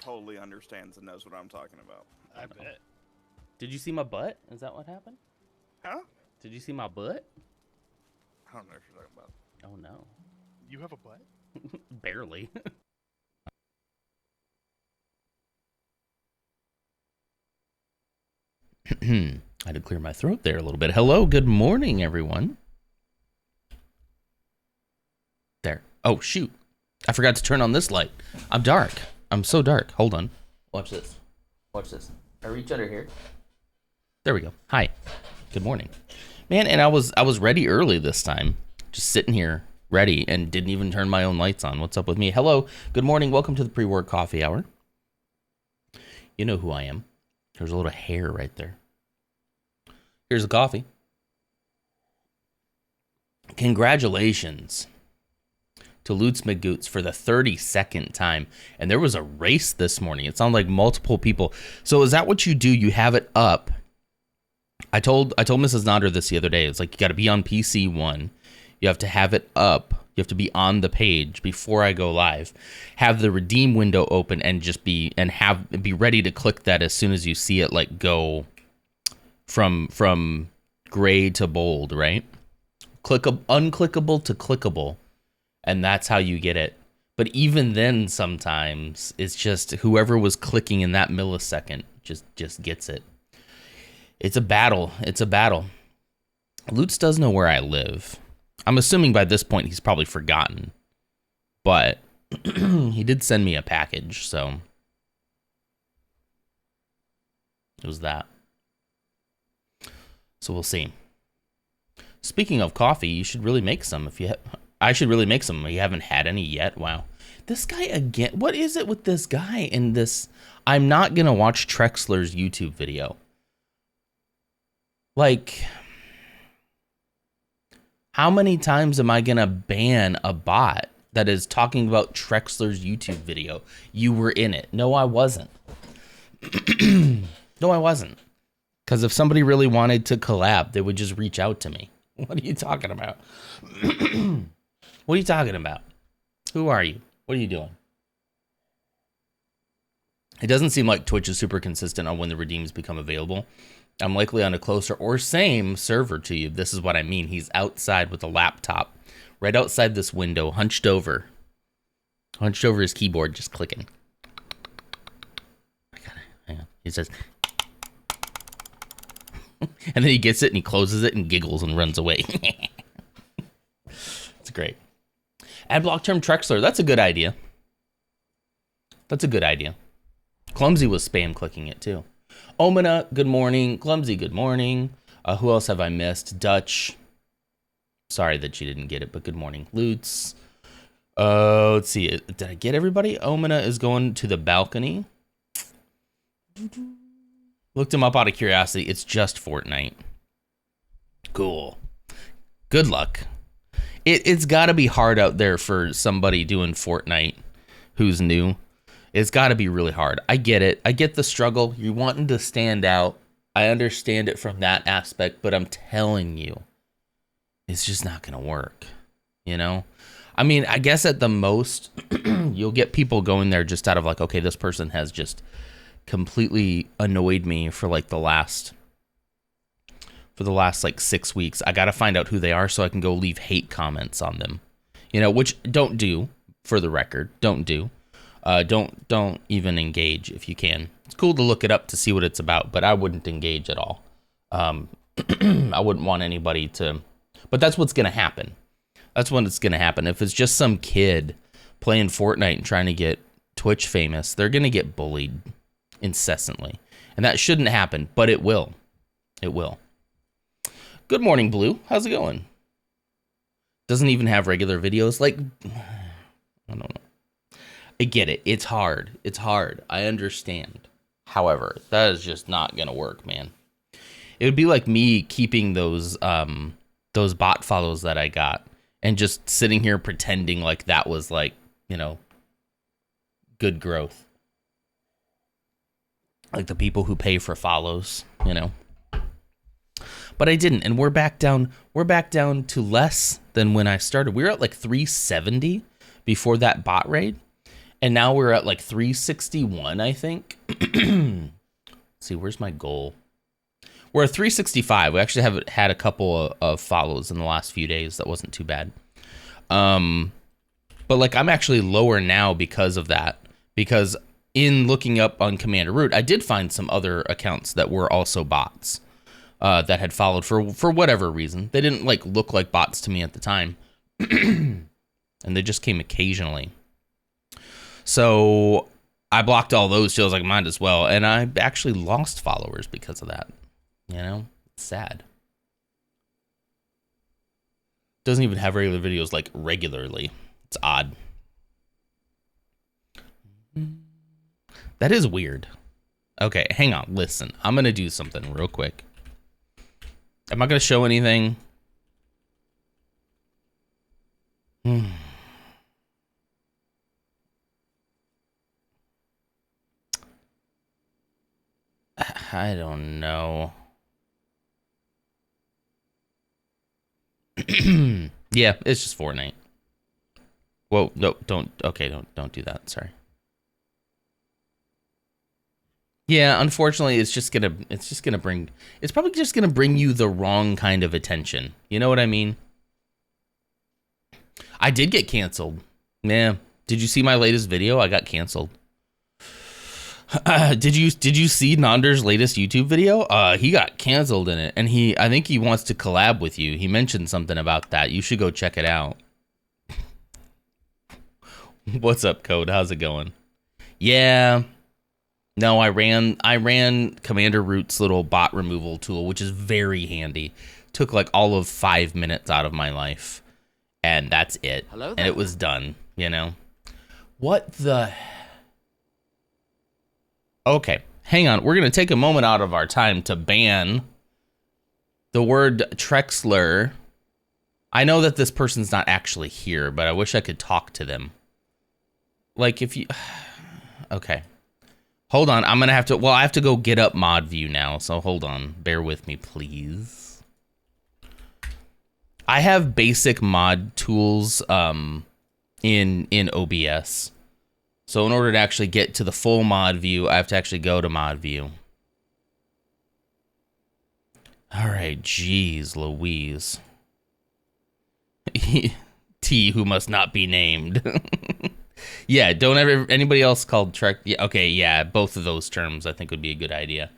totally understands and knows what I'm talking about. I bet. Did you see my butt? Is that what happened? Huh? Did you see my butt? I don't know what you're talking about. Oh no. You have a butt? Barely. I had to clear my throat there a little bit. Hello, good morning, everyone. There. Oh, shoot. I forgot to turn on this light. I'm dark. I'm so dark. Hold on. Watch this. Watch this. I reach under here. There we go. Hi. Good morning. Man, and I was ready early this time. Just sitting here ready and didn't even turn my own lights on. What's up with me? Hello. Good morning. Welcome to the pre-work coffee hour. You know who I am. There's a little hair right there. Here's the coffee. Congratulations to Lutz McGoots for the 32nd time. And there was a race this morning. It sounded like multiple people. So is that what you do? You have it up. I told Mrs. Nodder this the other day. It's like you got to be on PC 1. You have to have it up. You have to be on the page before I go live. Have the redeem window open and just be ready to click that as soon as you see it like go from gray to bold, right? Unclickable to clickable. And that's how you get it. But even then sometimes it's just whoever was clicking in that millisecond just gets it. It's a battle. It's a battle. Lutz does know where I live. I'm assuming by this point he's probably forgotten. But he did send me a package, so it was that. So we'll see. Speaking of coffee, you should really make some I should really make some. You haven't had any yet. Wow. This guy again. What is it with this guy in this? I'm not going to watch Trexler's YouTube video. Like, how many times am I going to ban a bot that is talking about Trexler's YouTube video? You were in it. No, I wasn't. No, I wasn't. Because if somebody really wanted to collab, they would just reach out to me. What are you talking about? What are you talking about? Who are you? What are you doing? It doesn't seem like Twitch is super consistent on when the redeems become available. I'm likely on a closer or same server to you. This is what I mean. He's outside with a laptop, right outside this window, hunched over his keyboard, just clicking. I got it. Hang on. He says, and then he gets it and he closes it and giggles and runs away. It's great. Add block term Trexler. That's a good idea. That's a good idea. Clumsy was spam clicking it too. Omina, good morning. Clumsy, good morning. Who else have I missed? Dutch. Sorry that she didn't get it, but good morning. Lutz. Let's see. Did I get everybody? Omina is going to the balcony. Looked him up out of curiosity. It's just Fortnite. Cool. Good luck. It's got to be hard out there for somebody doing Fortnite who's new. It's got to be really hard. I get it. I get the struggle. You're wanting to stand out. I understand it from that aspect, but I'm telling you, it's just not going to work. You know? I mean, I guess at the most, you'll get people going there just out of like, okay, this person has just completely annoyed me for the last like 6 weeks. I got to find out who they are so I can go leave hate comments on them. You know, which don't do, for the record. Don't do. Don't even engage if you can. It's cool to look it up to see what it's about, but I wouldn't engage at all. I wouldn't want anybody to, but that's what's going to happen. That's when it's going to happen. If it's just some kid playing Fortnite and trying to get Twitch famous, they're going to get bullied incessantly. And that shouldn't happen, but it will. It will. Good morning, Blue. How's it going? Doesn't even have regular videos. Like, I don't know. I get it. It's hard. It's hard. I understand. However, that is just not going to work, man. It would be like me keeping those bot follows that I got and just sitting here pretending like that was like, you know, good growth. Like the people who pay for follows, you know. But I didn't, and we're back down to less than when I started. We were at like 370 before that bot raid. And now we're at like 361, I think. Let's see, where's my goal? We're at 365. We actually have had a couple of follows in the last few days. That wasn't too bad. But like I'm actually lower now because of that. Because in looking up on Commander Root, I did find some other accounts that were also bots that had followed for whatever reason. They didn't like look like bots to me at the time. And they just came occasionally. So I blocked all those shows like mine as well. And I actually lost followers because of that. You know, it's sad. Doesn't even have regular videos like regularly. It's odd. That is weird. Okay, hang on. Listen, I'm going to do something real quick. I'm not going to show anything. I don't know. Yeah, it's just Fortnite. Whoa, no, don't. Okay, don't do that. Sorry. Yeah, unfortunately, it's probably just gonna bring you the wrong kind of attention. You know what I mean? I did get canceled. Yeah. Did you see my latest video? I got canceled. Did you see Nander's latest YouTube video? He got canceled in it, and I think he wants to collab with you. He mentioned something about that. You should go check it out. What's up, Code? How's it going? Yeah. No, I ran Commander Root's little bot removal tool, which is very handy. Took like all of 5 minutes out of my life, and that's it. Hello there. And it was done. You know. What the? Okay, hang on. We're going to take a moment out of our time to ban the word Trexler. I know that this person's not actually here, but I wish I could talk to them. Like if you... Okay. Hold on. I'm going to have to... Well, I have to go get up mod view now, so hold on. Bear with me, please. I have basic mod tools in OBS. So in order to actually get to the full mod view, I have to actually go to mod view. All right, geez, Louise. T, who must not be named. Yeah, don't ever anybody else called Trek. Yeah, okay, yeah, both of those terms I think would be a good idea.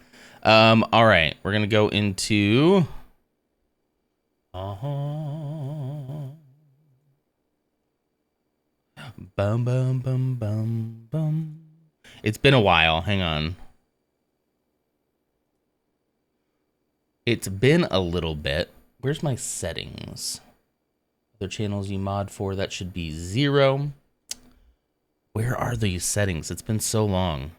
All right, we're gonna go into. Bum bum bum bum bum. It's been a while. Hang on. It's been a little bit. Where's my settings? Other channels you mod for, that should be 0. Where are these settings? It's been so long.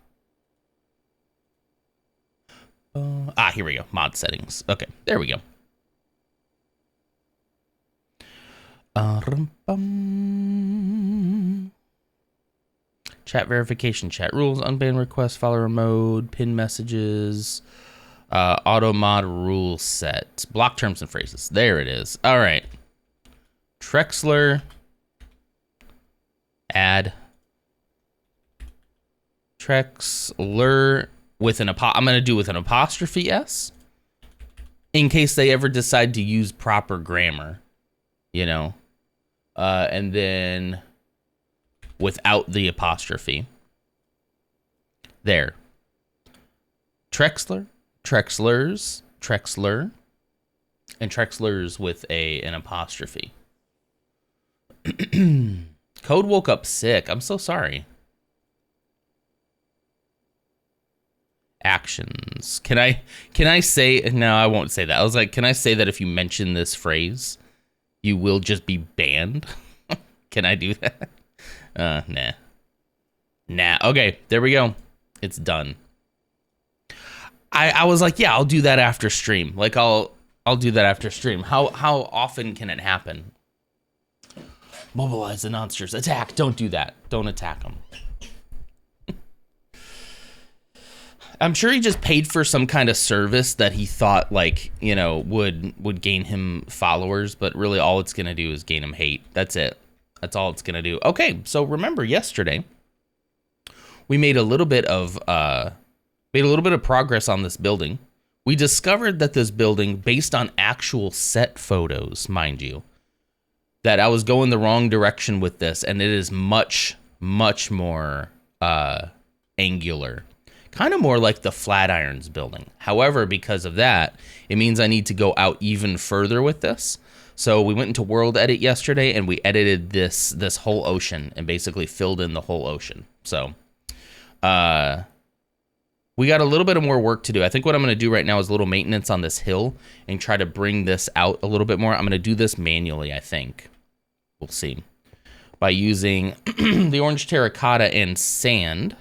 Here we go. Mod settings. Okay, there we go. Chat verification, chat rules, unban requests, follower mode, pin messages, auto mod rule set, block terms and phrases. There it is. All right. Trexler, add Trexler with an I'm going to do with an apostrophe S in case they ever decide to use proper grammar, you know. And then without the apostrophe. There. Trexler, Trexlers, Trexler, and Trexlers with an apostrophe. Code woke up sick. I'm so sorry. Actions. Can I say, no, I won't say that. I was like, can I say that if you mention this phrase, you will just be banned? Can I do that? Nah. Nah. Okay, there we go. It's done. I was like, yeah, I'll do that after stream. Like I'll do that after stream. How often can it happen? Mobilize the monsters. Attack. Don't do that. Don't attack them. I'm sure he just paid for some kind of service that he thought, like, you know, would gain him followers, but really all it's going to do is gain him hate. That's it. That's all it's going to do. Okay, so remember yesterday, we made a little bit of progress on this building. We discovered that this building, based on actual set photos, mind you, that I was going the wrong direction with this, and it is much, much more angular. Kind of more like the Flatirons building. However, because of that, it means I need to go out even further with this. So we went into World Edit yesterday, and we edited this whole ocean and basically filled in the whole ocean. So we got a little bit of more work to do. I think what I'm going to do right now is a little maintenance on this hill and try to bring this out a little bit more. I'm going to do this manually, I think. We'll see. By using the orange terracotta and sand.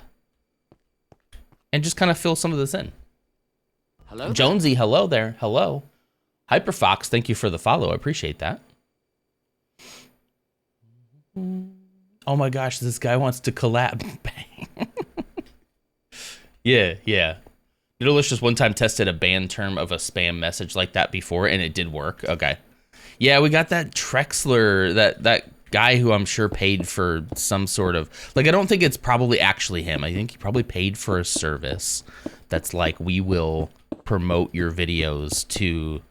And just kind of fill some of this in. Hello, Jonesy, hello there. Hello. Hyperfox, thank you for the follow. I appreciate that. Oh my gosh, this guy wants to collab. Yeah. Delicious one time tested a ban term of a spam message like that before, and it did work. Okay. Yeah, we got that Trexler, that guy who I'm sure paid for some sort of, like, I don't think it's probably actually him. I think he probably paid for a service that's like, we will promote your videos to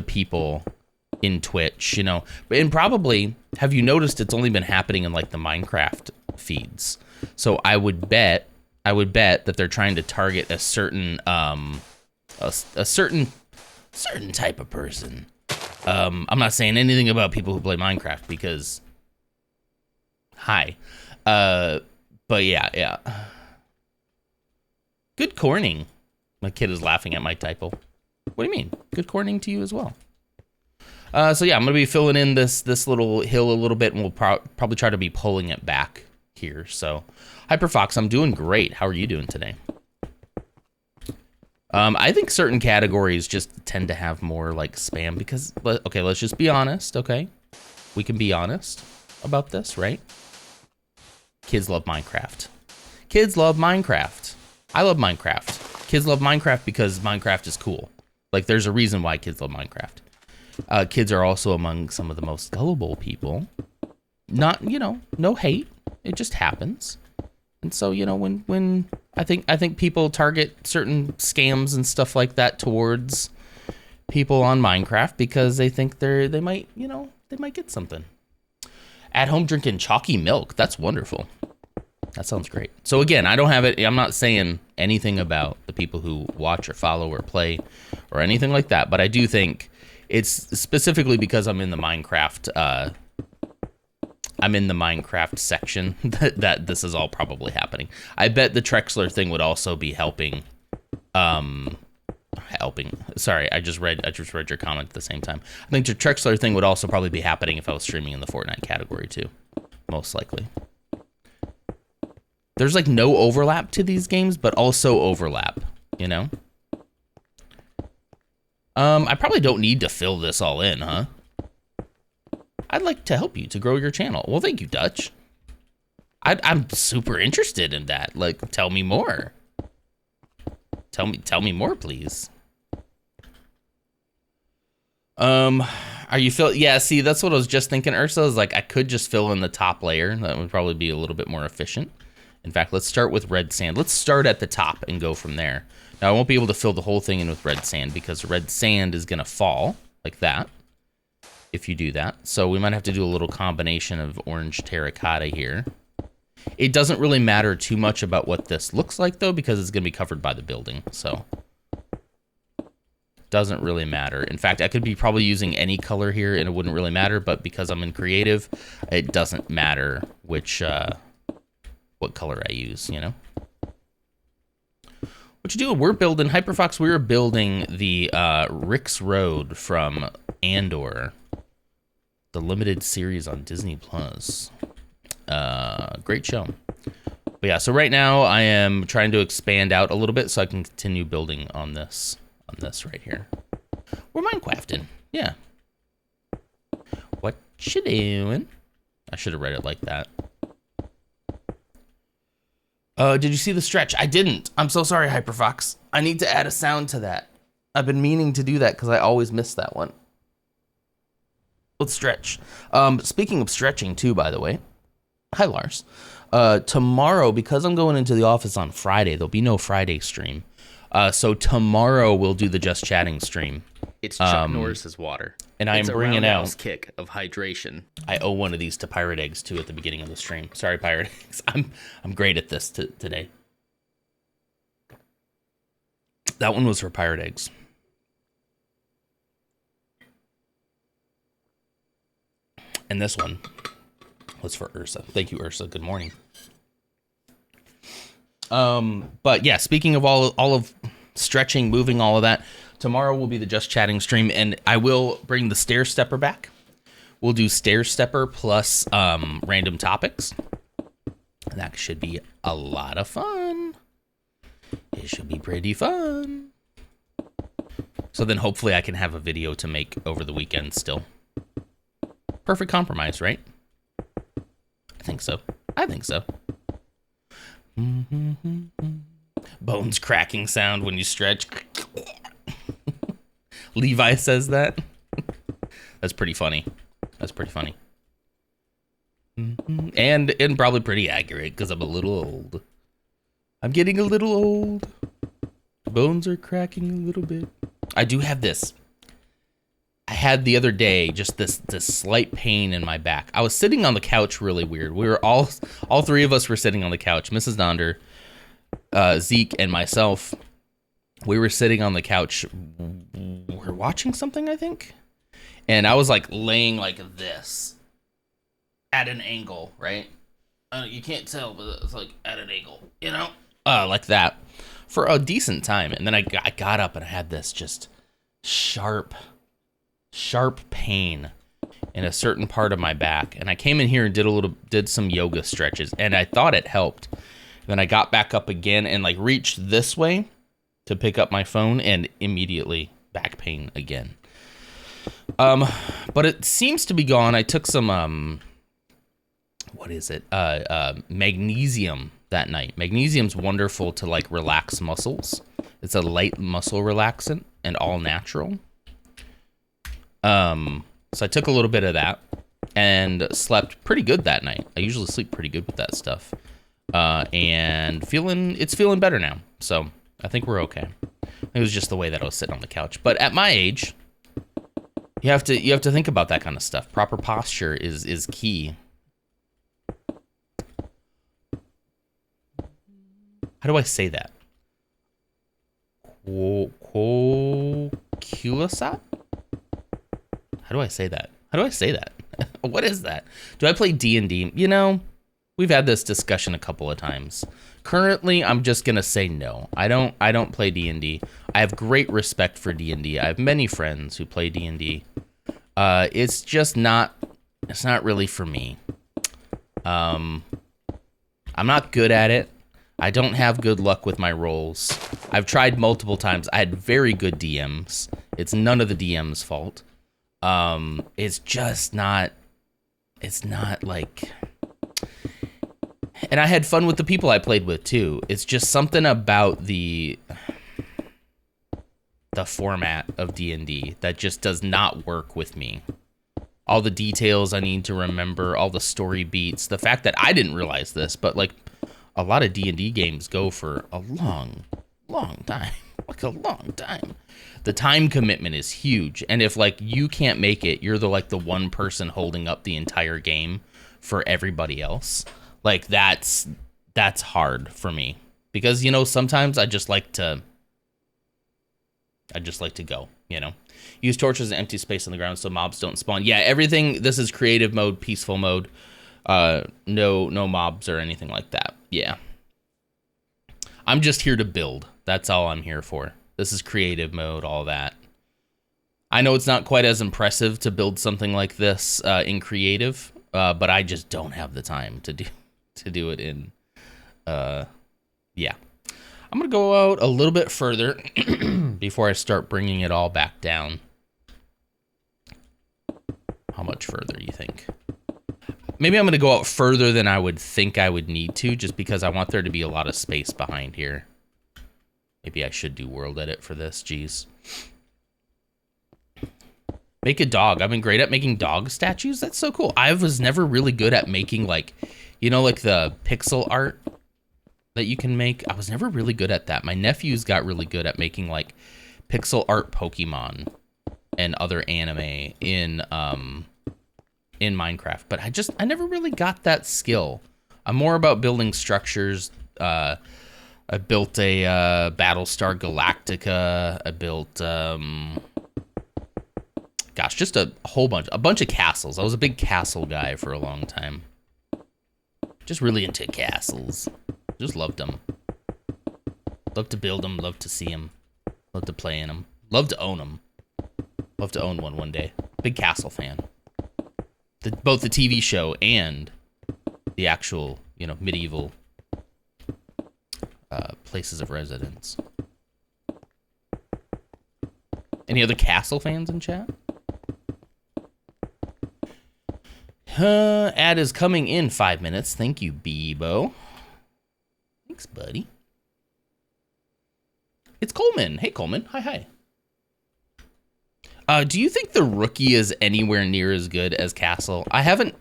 people in Twitch, you know. And probably, have you noticed it's only been happening in like the Minecraft feeds? So I would bet that they're trying to target a certain a certain type of person. I'm not saying anything about people who play Minecraft because but yeah. Good corning. My kid is laughing at my typo. What do you mean? Good corning to you as well. So yeah, I'm gonna be filling in this little hill a little bit, and we'll probably try to be pulling it back here. So, Hyperfox, I'm doing great. How are you doing today? I think certain categories just tend to have more like spam because, okay, let's just be honest. Okay, we can be honest about this, right? Kids love Minecraft. Kids love Minecraft. I love Minecraft. Kids love Minecraft because Minecraft is cool. Like, there's a reason why kids love Minecraft. Kids are also among some of the most gullible people. Not, you know, no hate. It just happens. And so, you know, when I think people target certain scams and stuff like that towards people on Minecraft because they think they might get something. At home drinking chalky milk. That's wonderful. That sounds great. So again, I don't have it. I'm not saying anything about the people who watch or follow or play or anything like that. But I do think it's specifically because I'm in the Minecraft. I'm in the Minecraft section that this is all probably happening. I bet the Trexler thing would also be helping. Sorry, I just read your comment at the same time. I think the Trexler thing would also probably be happening if I was streaming in the Fortnite category too, most likely. There's like no overlap to these games, but also overlap, you know? I probably don't need to fill this all in, huh? I'd like to help you to grow your channel. Well, thank you, Dutch. I'm super interested in that. Like, tell me more. Tell me more, please. Are you yeah, see, that's what I was just thinking, Ursa, is like I could just fill in the top layer. That would probably be a little bit more efficient. In fact, let's start with red sand. Let's start at the top and go from there. Now, I won't be able to fill the whole thing in with red sand because red sand is going to fall like that if you do that. So we might have to do a little combination of orange terracotta here. It doesn't really matter too much about what this looks like, though, because it's going to be covered by the building. So doesn't really matter. In fact, I could be probably using any color here and it wouldn't really matter. But because I'm in creative, it doesn't matter which what color I use, you know? What you doing? We're building, Hyperfox, we're building the Rix Road from Andor, the limited series on Disney Plus. Great show. But yeah, so right now I am trying to expand out a little bit so I can continue building on this right here. We're Minecrafting, yeah. What you doing? I should have read it like that. Did you see the stretch? I didn't. I'm so sorry, Hyperfox. I need to add a sound to that. I've been meaning to do that because I always miss that one. Let's stretch. Speaking of stretching too, by the way. Hi, Lars. Tomorrow, because I'm going into the office on Friday, there'll be no Friday stream. So tomorrow we'll do the Just Chatting stream. It's Chuck Norris's water. And I'm It's bringing a out roundhouse kick of hydration. I owe one of these to Pirate Eggs too at the beginning of the stream. Sorry, Pirate Eggs. I'm great at this today. That one was for Pirate Eggs. And this one was for Ursa. Thank you, Ursa. Good morning. But yeah, speaking of all of stretching, moving, all of that, tomorrow will be the Just Chatting stream, and I will bring the Stair Stepper back. We'll do Stair Stepper plus random topics. That should be a lot of fun. It should be pretty fun. So then hopefully I can have a video to make over the weekend still. Perfect compromise, right? I think so. Bones cracking sound when you stretch. Levi says that. That's pretty funny. And probably pretty accurate because I'm a little old. I'm getting a little old. Bones are cracking a little bit. I do have this. I had the other day just this slight pain in my back. I was sitting on the couch really weird. We were all three of us were sitting on the couch. Mrs. Donder, Zeke, and myself. We were sitting on the couch. We're watching something, I think. And I was like laying like this at an angle, right? You can't tell, but it's like at an angle, you know? Like that for a decent time. And then I got up and I had this just sharp pain in a certain part of my back. And I came in here and did some yoga stretches, and I thought it helped. Then I got back up again and like reached this way to pick up my phone, and immediately back pain again. But it seems to be gone. I took some what is it? Magnesium that night. Magnesium's wonderful to like relax muscles. It's a light muscle relaxant and all natural. So I took a little bit of that and slept pretty good that night. I usually sleep pretty good with that stuff. And it's feeling better now. So I think we're okay. It was just the way that I was sitting on the couch. But at my age, you have to think about that kind of stuff. Proper posture is key. How do I say that? Kulasat? How do I say that? What is that? Do I play D&D? You know, we've had this discussion a couple of times. Currently, I'm just gonna say no. I don't play D&D. I have great respect for D&D. I have many friends who play D&D. It's just not. It's not really for me. I'm not good at it. I don't have good luck with my rolls. I've tried multiple times. I had very good DMs. It's none of the DM's fault. It's just not. It's not like. And I had fun with the people I played with too. It's just something about the format of D&D that just does not work with me. All the details I need to remember, all the story beats, the fact that I didn't realize this, but like a lot of D&D games go for a long time, like a long time. The time commitment is huge, and if like you can't make it, you're the one person holding up the entire game for everybody else. Like that's hard for me because, you know, sometimes I just like to go, you know. Use torches and empty space on the ground so mobs don't spawn. Yeah, everything. This is creative mode, peaceful mode. No mobs or anything like that. Yeah. I'm just here to build. That's all I'm here for. This is creative mode, all that. I know it's not quite as impressive to build something like this in creative, but I just don't have the time to do it in. Yeah. I'm going to go out a little bit further before I start bringing it all back down. How much further, you think? Maybe I'm going to go out further than I would think I would need to, just because I want there to be a lot of space behind here. Maybe I should do world edit for this, jeez. Make a dog. I've been great at making dog statues. That's so cool. I was never really good at making, like, You know, like the pixel art that you can make. I was never really good at that. My nephews got really good at making like pixel art Pokemon and other anime in Minecraft, but I never really got that skill. I'm more about building structures. I built a Battlestar Galactica. I built gosh, just a bunch of castles. I was a big castle guy for a long time. Just really into castles. Just loved them. Loved to build them. Loved to see them. Loved to play in them. Loved to own them. Love to own one day. Big castle fan. Both the TV show and the actual, medieval places of residence. Any other castle fans in chat? Ad is coming in 5 minutes. Thank you, Bebo. Thanks, buddy. It's Coleman. Hey, Coleman. Hi. Do you think The Rookie is anywhere near as good as Castle? I haven't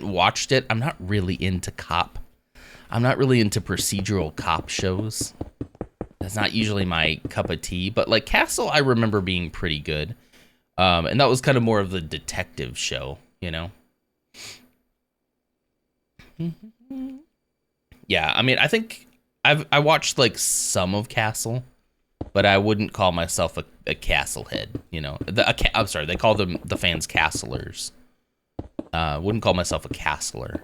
watched it. I'm not really into cop. I'm not really into procedural cop shows. That's not usually my cup of tea. But like Castle, I remember being pretty good. And that was kind of more of the detective show, Yeah, I mean, I think I watched like some of Castle, but I wouldn't call myself a Castle head. I'm sorry, they call them the fans Castlers. Wouldn't call myself a Castler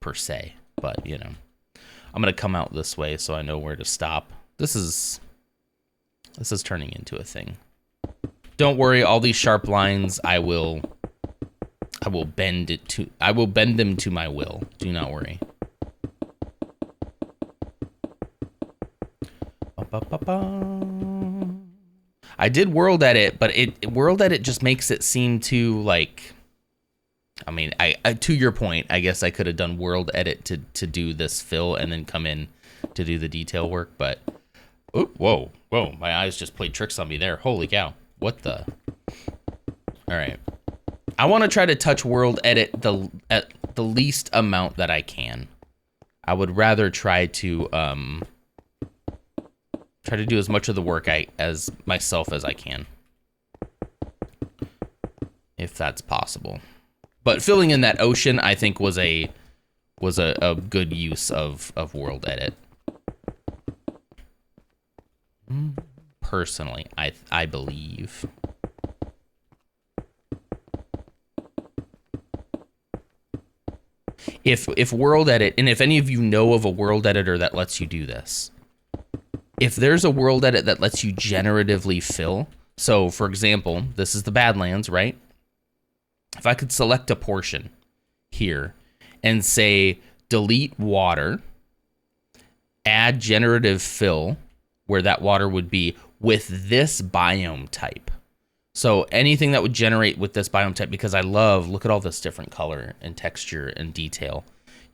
per se, but I'm gonna come out this way so I know where to stop. This is turning into a thing. Don't worry, all these sharp lines I will bend them to my will. Do not worry. I did world edit, but world edit just makes it seem too like. I mean, I to your point, I guess I could have done world edit to do this fill and then come in to do the detail work, but whoa, my eyes just played tricks on me there. Holy cow! What the? All right, I want to try to touch world edit at the least amount that I can. I would rather try to do as much of the work as myself as I can, if that's possible. But filling in that ocean, I think, was a good use of world edit. Personally, I believe. If world edit, and if any of you know of a world editor that lets you do this, if there's a world edit that lets you generatively fill, so for example, this is the Badlands, right? If I could select a portion here and say delete water, add generative fill where that water would be with this biome type. So anything that would generate with this biome type, because look at all this different color and texture and detail.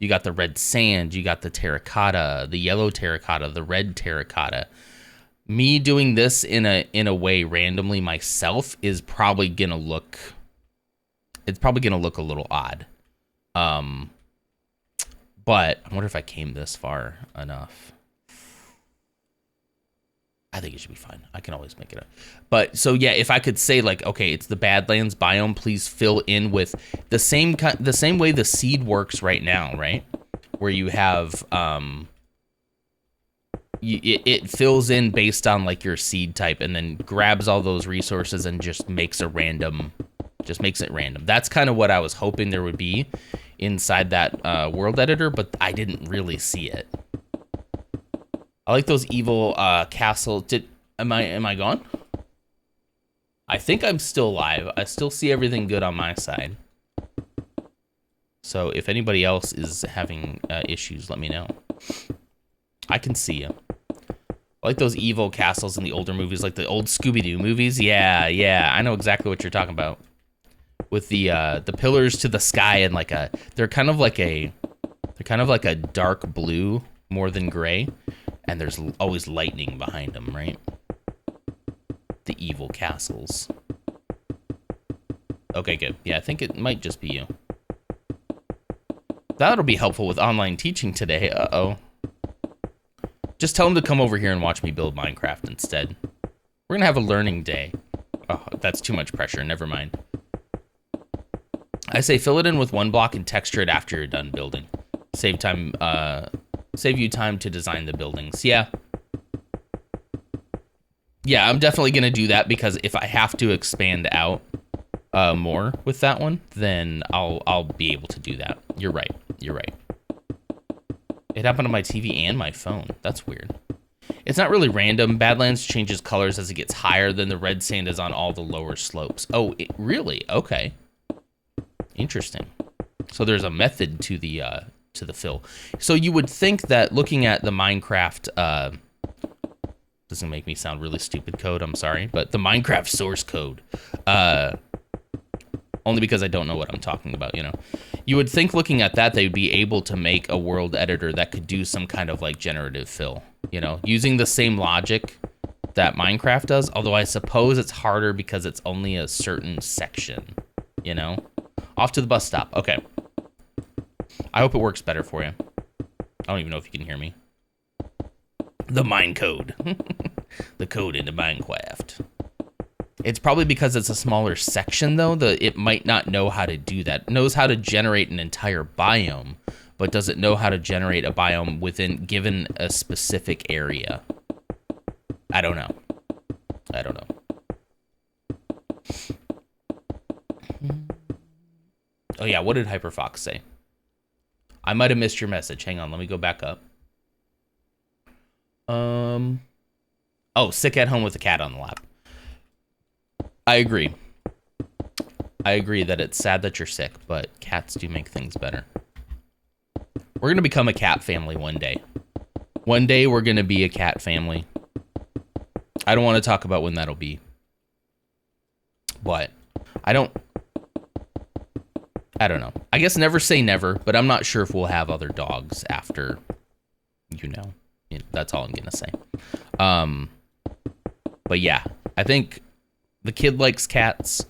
You got the red sand, you got the terracotta, the yellow terracotta, the red terracotta. Me doing this in a way randomly myself is probably gonna look a little odd. But I wonder if I came this far enough. I think it should be fine. I can always make it up. But so yeah, if I could say like, okay, it's the Badlands biome, please fill in with the same way the seed works right now, right? Where you have it fills in based on like your seed type and then grabs all those resources and just makes it random. That's kind of what I was hoping there would be inside that world editor, but I didn't really see it. I like those evil castle. Am I gone? I think I'm still live. I still see everything good on my side. So if anybody else is having issues, let me know. I can see you. I like those evil castles in the older movies, like the old Scooby-Doo movies. Yeah, I know exactly what you're talking about. With the pillars to the sky and they're kind of like a dark blue more than gray. And there's always lightning behind them, right? The evil castles. Okay, good. Yeah, I think it might just be you. That'll be helpful with online teaching today. Uh-oh. Just tell him to come over here and watch me build Minecraft instead. We're gonna have a learning day. Oh, that's too much pressure. Never mind. I say fill it in with one block and texture it after you're done building. Save time. Save you time to design the buildings. Yeah. Yeah, I'm definitely gonna do that because if I have to expand out more with that one, then I'll be able to do that. You're right. You're right. It happened on my TV and my phone. That's weird. It's not really random. Badlands changes colors as it gets higher than the red sand is on all the lower slopes. Oh, really? Okay. Interesting. So there's a method to the fill. So you would think that looking at the Minecraft doesn't make me sound really stupid code, I'm sorry, but the Minecraft source code, only because I don't know what I'm talking about, you know. You would think looking at that they'd be able to make a world editor that could do some kind of like generative fill, you know, using the same logic that Minecraft does, although I suppose it's harder because it's only a certain section, you know. Off to the bus stop. Okay. I hope it works better for you. I don't even know if you can hear me. The mine code. The code into Minecraft. It's probably because it's a smaller section, though, that it might not know how to do that. It knows how to generate an entire biome, but does it know how to generate a biome given a specific area? I don't know. I don't know. Oh, yeah, what did Hyperfox say? I might have missed your message. Hang on, let me go back up. Oh, sick at home with a cat on the lap. I agree. I agree that it's sad that you're sick, but cats do make things better. We're going to become a cat family one day. One day we're going to be a cat family. I don't want to talk about when that'll be. But I don't know. I guess never say never, but I'm not sure if we'll have other dogs after, you know, that's all I'm going to say. But yeah, I think the kid likes cats.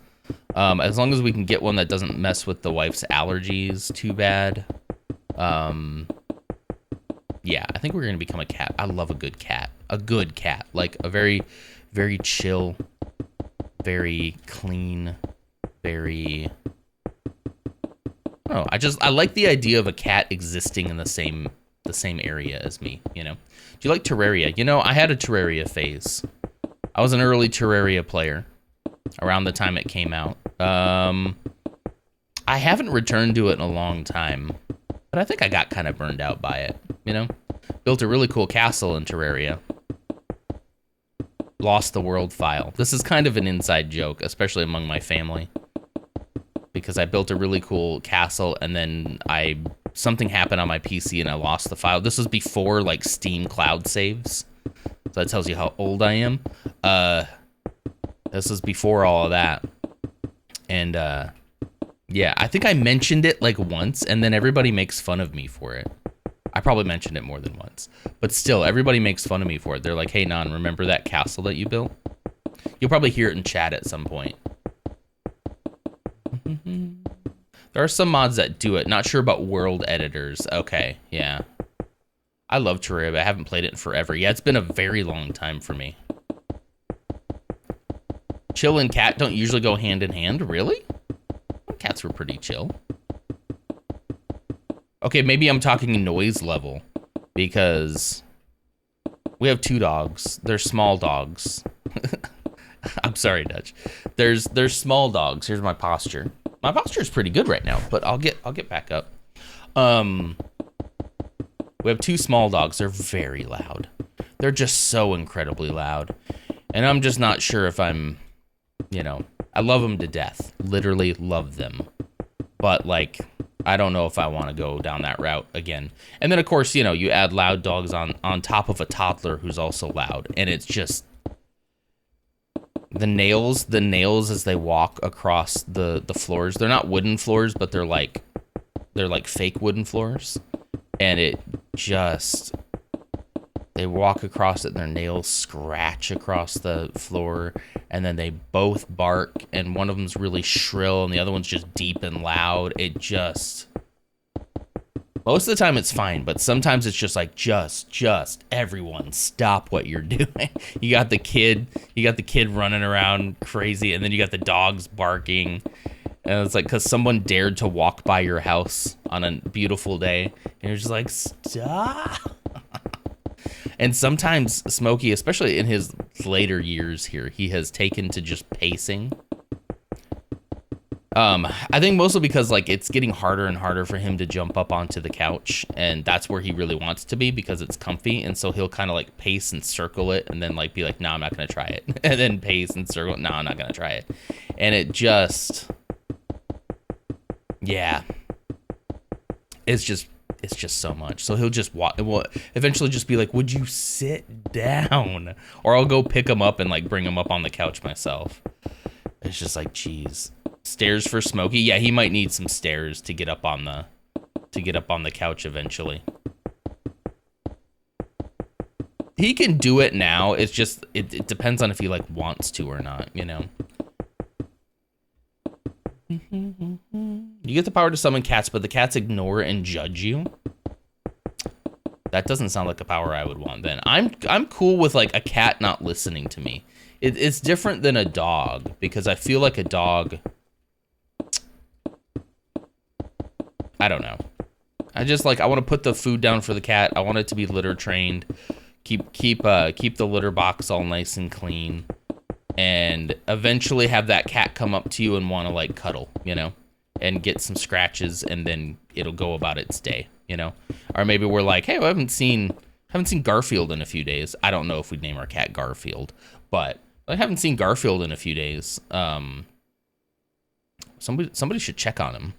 As long as we can get one that doesn't mess with the wife's allergies too bad. Yeah, I think we're going to become a cat. I love a good cat. A good cat. Like a very, very chill, very clean, very... Oh, I like the idea of a cat existing in the same area as me, you know. Do you like Terraria? You know, I had a Terraria phase. I was an early Terraria player around the time it came out. I haven't returned to it in a long time, but I think I got kind of burned out by it, you know. Built a really cool castle in Terraria. Lost the world file. This is kind of an inside joke, especially among my family. Because I built a really cool castle and then something happened on my PC and I lost the file. This was before like Steam cloud saves. So that tells you how old I am. This was before all of that. And yeah, I think I mentioned it like once and then everybody makes fun of me for it. I probably mentioned it more than once. But still, everybody makes fun of me for it. They're like, hey, Nan, remember that castle that you built? You'll probably hear it in chat at some point. There are some mods that do it. Not sure about world editors. Okay, yeah. I love Terraria, but I haven't played it in forever. Yeah, it's been a very long time for me. Chill and cat don't usually go hand in hand. Really? Cats were pretty chill. Okay, maybe I'm talking noise level. Because we have 2 dogs. They're small dogs. I'm sorry, Dutch. There's small dogs. Here's my posture. My posture is pretty good right now, but I'll get back up. We have 2 small dogs. They're very loud. They're just so incredibly loud. And I'm just not sure if I'm, you know, I love them to death. Literally love them. But like, I don't know if I want to go down that route again. And then of course, you know, you add loud dogs on top of a toddler who's also loud. And it's just, the nails as they walk across the floors, they're not wooden floors, but they're like fake wooden floors. And it just, they walk across it and their nails scratch across the floor, and then they both bark, and one of them's really shrill and the other one's just deep and loud. It just, Most of the time it's fine, but sometimes it's just like, just everyone stop what you're doing. You got the kid running around crazy, and then you got the dogs barking. And it's like, because someone dared to walk by your house on a beautiful day, and you're just like, stop. And sometimes Smokey, especially in his later years here, he has taken to just pacing. I think mostly because like it's getting harder and harder for him to jump up onto the couch, and that's where he really wants to be because it's comfy, and so he'll kind of like pace and circle it and then like be like, no, I'm not gonna try it. And then pace and circle it, no, I'm not gonna try it. And it just, yeah, it's just so much. So he'll just walk, will eventually just be like, would you sit down? Or I'll go pick him up and like bring him up on the couch myself. It's just like, geez. Stairs for Smokey. Yeah, he might need some stairs to get up on the couch eventually. He can do it now. It's just it depends on if he like wants to or not, you know. You get the power to summon cats, but the cats ignore and judge you. That doesn't sound like a power I would want then. I'm cool with like a cat not listening to me. It's different than a dog because I feel like a dog, I don't know. I just like, I want to put the food down for the cat. I want it to be litter trained. Keep the litter box all nice and clean, and eventually have that cat come up to you and want to like cuddle, you know, and get some scratches, and then it'll go about its day, you know. Or maybe we're like, hey, I haven't seen Garfield in a few days. I don't know if we'd name our cat Garfield, but I haven't seen Garfield in a few days. Somebody should check on him.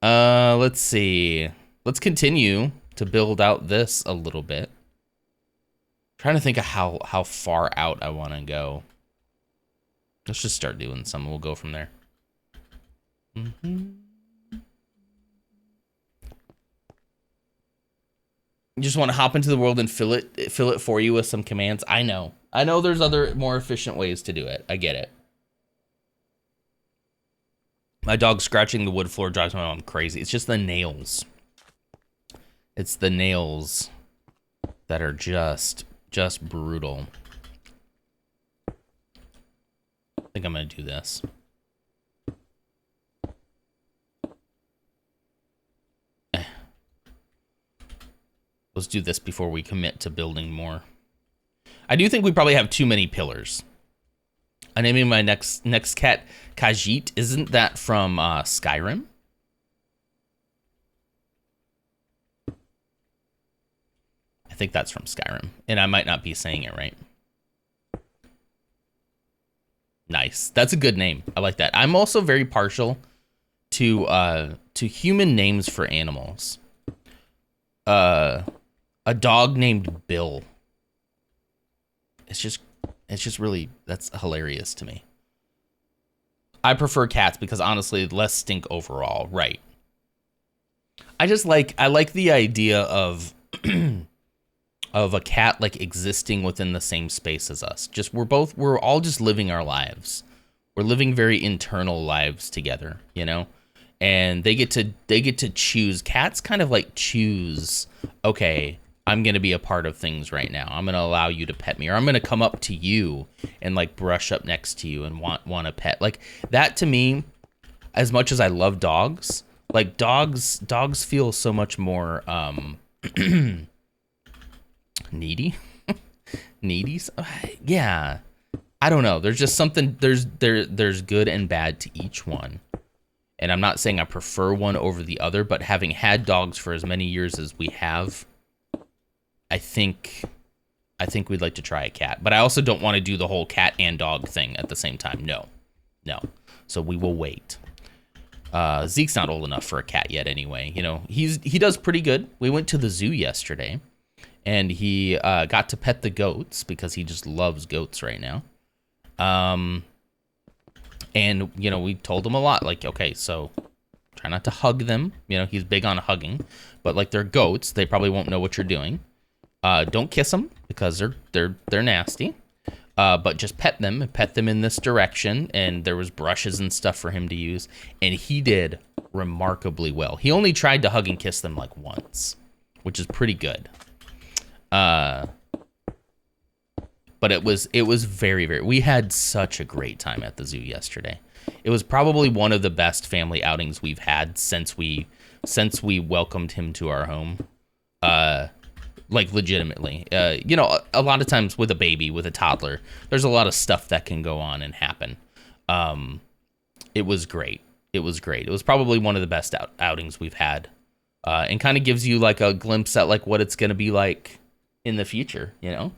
Let's see. Let's continue to build out this a little bit. Trying to think of how far out I want to go. Let's just start doing some. We'll go from there. You just want to hop into the world and fill it for you with some commands. I know there's other more efficient ways to do it. I get it. My dog scratching the wood floor drives my mom crazy. It's just the nails. It's the nails that are just brutal. I think I'm going to do this. Let's do this before we commit to building more. I do think we probably have too many pillars. I'm naming my next cat Khajiit. Isn't that from Skyrim? I think that's from Skyrim, and I might not be saying it right. Nice. That's a good name. I like that. I'm also very partial to human names for animals. A dog named Bill. It's just really, that's hilarious to me. I prefer cats because honestly, less stink overall, right? I like the idea of of a cat like existing within the same space as us. Just we're all just living our lives. We're living very internal lives together, you know? And they get to choose. Cats kind of like choose, okay, I'm going to be a part of things right now. I'm going to allow you to pet me, or I'm going to come up to you and like brush up next to you and want a pet. Like that to me, as much as I love dogs, like dogs feel so much more needy. Needy? Yeah. I don't know. There's just something, there's good and bad to each one. And I'm not saying I prefer one over the other, but having had dogs for as many years as we have, I think we'd like to try a cat. But I also don't want to do the whole cat and dog thing at the same time. No. So we will wait. Zeke's not old enough for a cat yet anyway. You know, he does pretty good. We went to the zoo yesterday, and he got to pet the goats because he just loves goats right now. And, you know, we told him a lot, like, okay, so try not to hug them. You know, he's big on hugging, but like they're goats. They probably won't know what you're doing. Don't kiss them because they're nasty. But just pet them in this direction. And there was brushes and stuff for him to use. And he did remarkably well. He only tried to hug and kiss them like once, which is pretty good. But it was very, very, we had such a great time at the zoo yesterday. It was probably one of the best family outings we've had since we welcomed him to our home. Like legitimately, you know, a lot of times with a baby, with a toddler, there's a lot of stuff that can go on and happen. It was great. It was great. It was probably one of the best outings we've had, and kind of gives you like a glimpse at like what it's going to be like in the future, you know?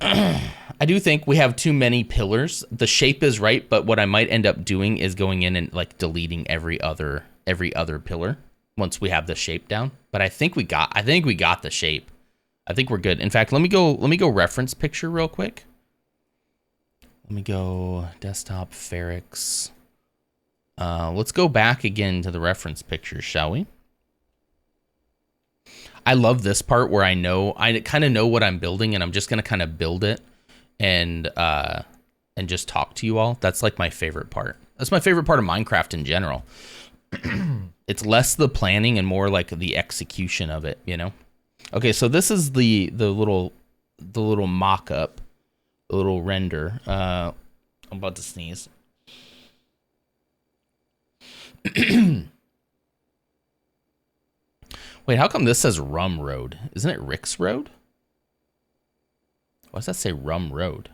I do think we have too many pillars. The shape is right, but what I might end up doing is going in and like deleting every other pillar once we have the shape down. But I think we got the shape. I think we're good. In fact, let me go reference picture real quick. Let me go desktop Ferrix. Let's go back again to the reference picture, shall we? I love this part where I kind of know what I'm building, and I'm just gonna kind of build it and just talk to you all. That's like my favorite part. That's my favorite part of Minecraft in general. It's less the planning and more like the execution of it, you know? Okay, so this is the little mock-up, the little render. I'm about to sneeze. Wait, how come this says Rum Road? Isn't it Rix Road? Why does that say Rum Road?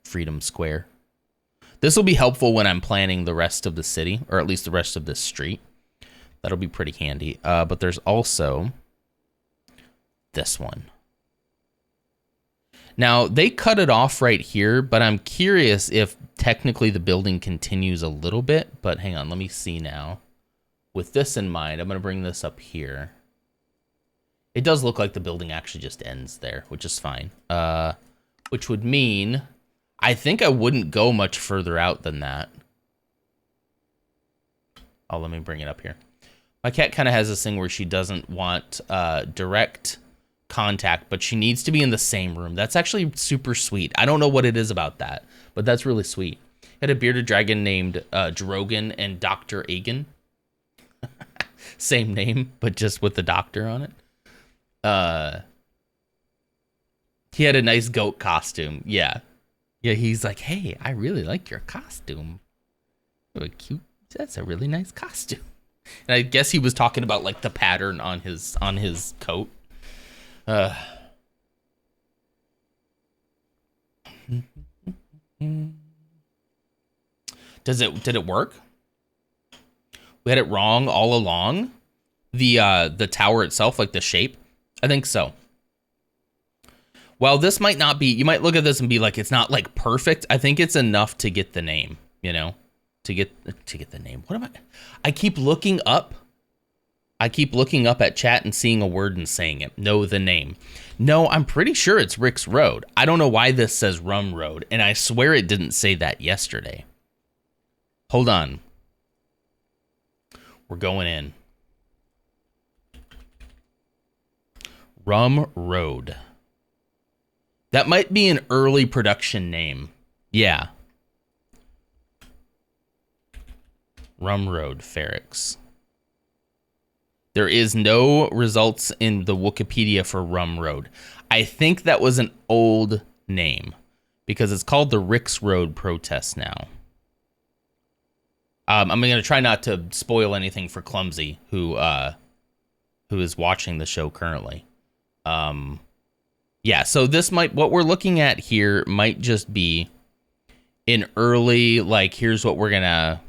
Freedom Square. This will be helpful when I'm planning the rest of the city, or at least the rest of this street. That'll be pretty handy. But there's also this one. Now, they cut it off right here, but I'm curious if technically the building continues a little bit. But hang on, let me see now. With this in mind, I'm going to bring this up here. It does look like the building actually just ends there, which is fine. Which would mean I think I wouldn't go much further out than that. Oh, let me bring it up here. My cat kind of has this thing where she doesn't want direct contact, but she needs to be in the same room. That's actually super sweet. I don't know what it is about that, but that's really sweet. I had a bearded dragon named Drogon and Dr. Aegon. Same name, but just with the doctor on it. He had a nice goat costume. Yeah. Yeah, he's like, hey, I really like your costume. You're cute. That's a really nice costume. And I guess he was talking about like the pattern on his coat. Did it work? We had it wrong all along. The tower itself, like the shape. I think so. While this might not be, you might look at this and be like, it's not like perfect. I think it's enough to get the name, you know, to get the name. What am I keep looking up. I keep looking up at chat and seeing a word and saying it. Know the name. No, I'm pretty sure it's Rix Road. I don't know why this says Rum Road, and I swear it didn't say that yesterday. Hold on. We're going in. Rum Road. That might be an early production name. Yeah. Rum Road, Ferrix. There is no results in the Wikipedia for Rum Road. I think that was an old name because it's called the Rix Road protest now. I'm going to try not to spoil anything for Clumsy, who is watching the show currently. Yeah, so this might, what we're looking at here might just be an early, like, here's what we're gonna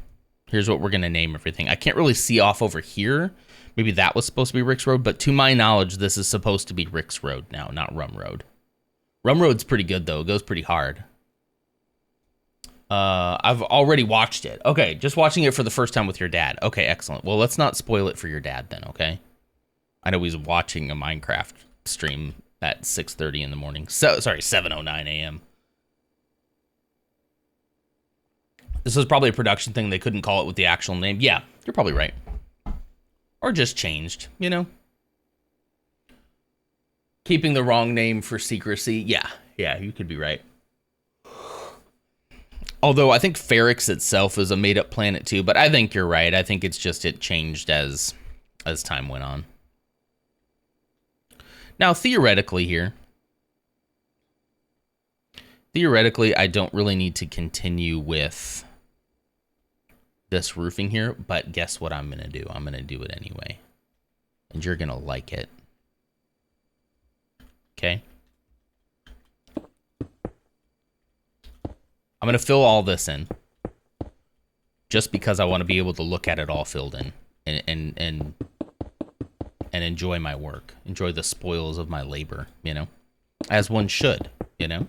name everything. I can't really see off over here. Maybe that was supposed to be Rix Road, but to my knowledge, this is supposed to be Rix Road now, not Rum Road. Rum Road's pretty good though. It goes pretty hard. I've already watched it. Okay, just watching it for the first time with your dad. Okay, excellent. Well, let's not spoil it for your dad then, okay? I know he's watching a Minecraft stream at 6:30 in the morning. So, sorry, 7:09 a.m. This was probably a production thing. They couldn't call it with the actual name. Yeah, you're probably right. Or just changed, you know? Keeping the wrong name for secrecy. Yeah, you could be right. Although I think Ferrix itself is a made-up planet too, but I think you're right. I think it's just it changed as time went on. Now, theoretically, I don't really need to continue with this roofing here, but guess what I'm gonna do? I'm gonna do it anyway, and you're gonna like it. Okay. I'm gonna fill all this in, just because I want to be able to look at it all filled in, and enjoy my work, enjoy the spoils of my labor, you know, as one should, you know.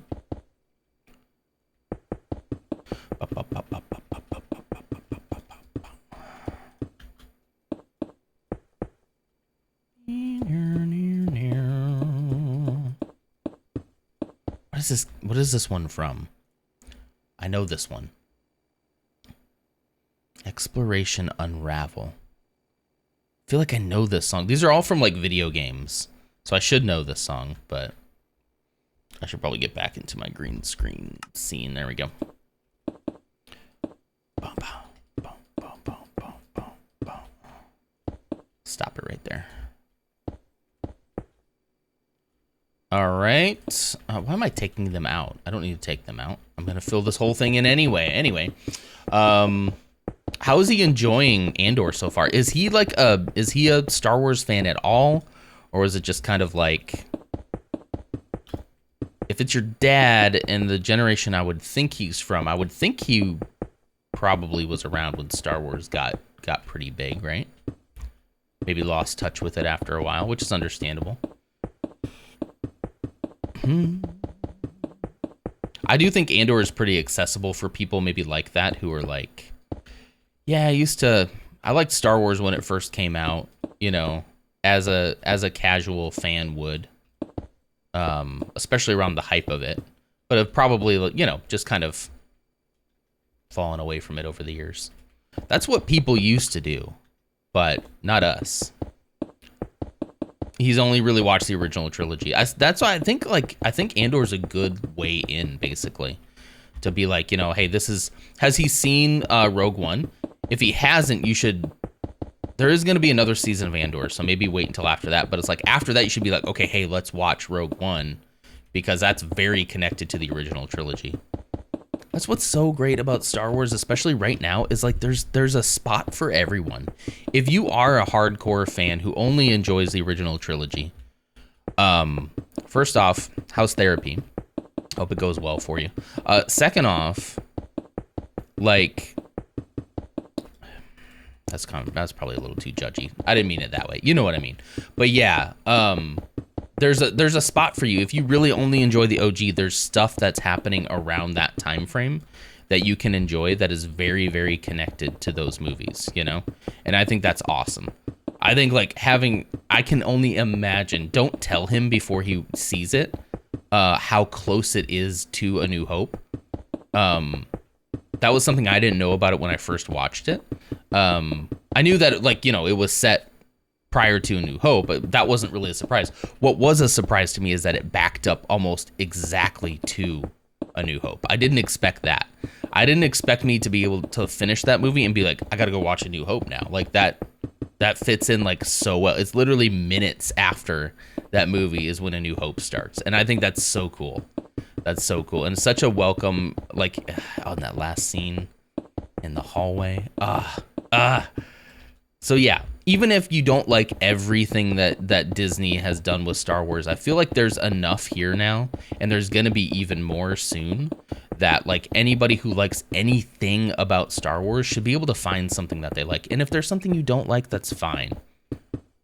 What is this? What is this one from? I know this one. Exploration Unravel. I feel like I know this song. These are all from like video games, so I should know this song, but I should probably get back into my green screen scene. There we go. Stop it right there. All right. Why am I taking them out? I don't need to take them out. I'm going to fill this whole thing in anyway. Anyway, how is he enjoying Andor so far? Is he a Star Wars fan at all? Or is it just kind of like, if it's your dad and the generation I would think he's from, I would think he probably was around when Star Wars got pretty big, right? Maybe lost touch with it after a while, which is understandable. I do think Andor is pretty accessible for people maybe like that, who are like, yeah, I liked Star Wars when it first came out, you know, as a casual fan would, especially around the hype of it, but have probably, you know, just kind of fallen away from it over the years. That's what people used to do, but not us. He's only really watched the original trilogy. That's why I think Andor's a good way in, basically, to be like, you know, hey, has he seen Rogue One? If he hasn't, there is going to be another season of Andor, so maybe wait until after that. But it's like, after that, you should be like, okay, hey, let's watch Rogue One, because that's very connected to the original trilogy. That's what's so great about Star Wars, especially right now, is like there's a spot for everyone. If you are a hardcore fan who only enjoys the original trilogy, first off, how's therapy? Hope it goes well for you. Second off, like, that's probably a little too judgy. I didn't mean it that way. You know what I mean. But yeah, there's a spot for you. If you really only enjoy the OG, there's stuff that's happening around that time frame that you can enjoy that is very, very connected to those movies, you know? And I think that's awesome. I think like I can only imagine, don't tell him before he sees it, how close it is to A New Hope. That was something I didn't know about it when I first watched it. I knew that, like, you know, it was set prior to A New Hope, but that wasn't really a surprise. What was a surprise to me is that it backed up almost exactly to A New Hope. I didn't expect that. I didn't expect me to be able to finish that movie and be like, I gotta go watch A New Hope now. Like, that fits in like so well. It's literally minutes after that movie is when A New Hope starts. And I think that's so cool. That's so cool. And such a welcome, like, on that last scene in the hallway. So yeah, even if you don't like everything that Disney has done with Star Wars, I feel like there's enough here now, and there's going to be even more soon, that like anybody who likes anything about Star Wars should be able to find something that they like. And if there's something you don't like, that's fine.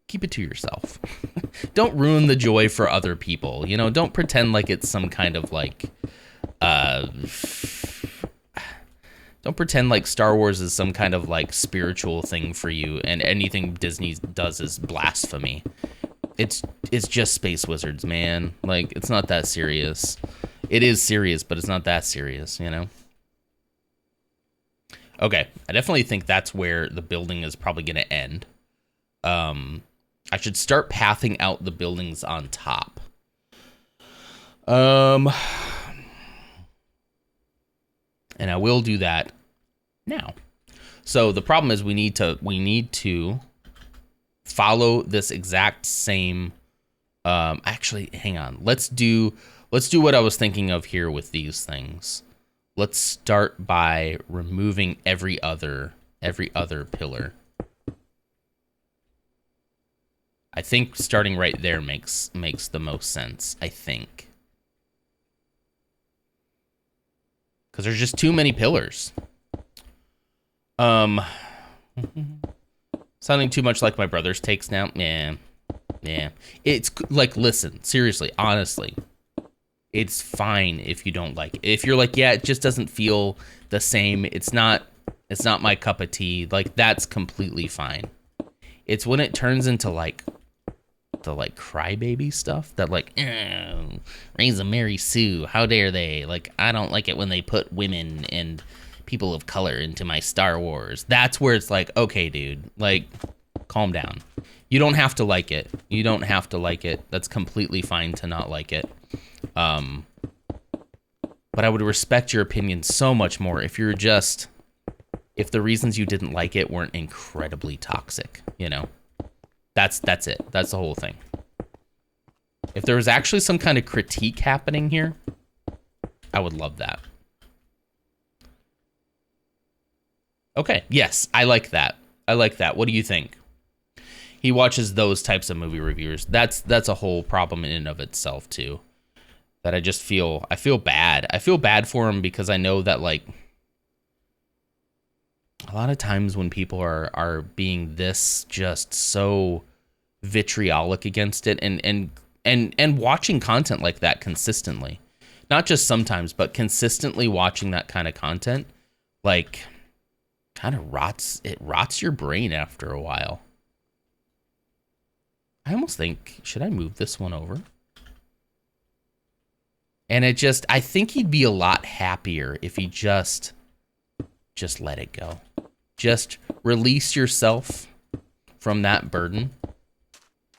Keep it to yourself. Don't ruin the joy for other people. You know, don't pretend like it's some kind of like, don't pretend like Star Wars is some kind of like spiritual thing for you and anything Disney does is blasphemy. It's just Space Wizards, man. Like, it's not that serious. It is serious, but it's not that serious, you know? Okay, I definitely think that's where the building is probably going to end. I should start pathing out the buildings on top. And I will do that now. So the problem is we need to follow this exact same actually hang on. Let's do what I was thinking of here with these things. Let's start by removing every other pillar. I think starting right there makes the most sense, I think. Because there's just too many pillars. Sounding too much like my brother's takes now? Yeah. It's like, listen, seriously, honestly. It's fine if you don't like it. If you're like, yeah, it just doesn't feel the same. It's not my cup of tea. Like, that's completely fine. It's when it turns into like the like crybaby stuff that like, raise a Mary Sue. How dare they? Like, I don't like it when they put women and people of color into my Star Wars. That's where it's like, okay, dude, like, calm down. You don't have to like it. You don't have to like it. That's completely fine to not like it. But I would respect your opinion so much more if if the reasons you didn't like it weren't incredibly toxic, you know? That's it. That's the whole thing. If there was actually some kind of critique happening here, I would love that. Okay, yes, I like that. What do you think? He watches those types of movie reviewers. That's a whole problem in and of itself too. That I feel bad. I feel bad for him because I know that like a lot of times when people are being this just so vitriolic against it and watching content like that consistently, not just sometimes, but consistently watching that kind of content, like kind of rots your brain after a while. I almost think, should I move this one over? And I think he'd be a lot happier if he just let it go. Just release yourself from that burden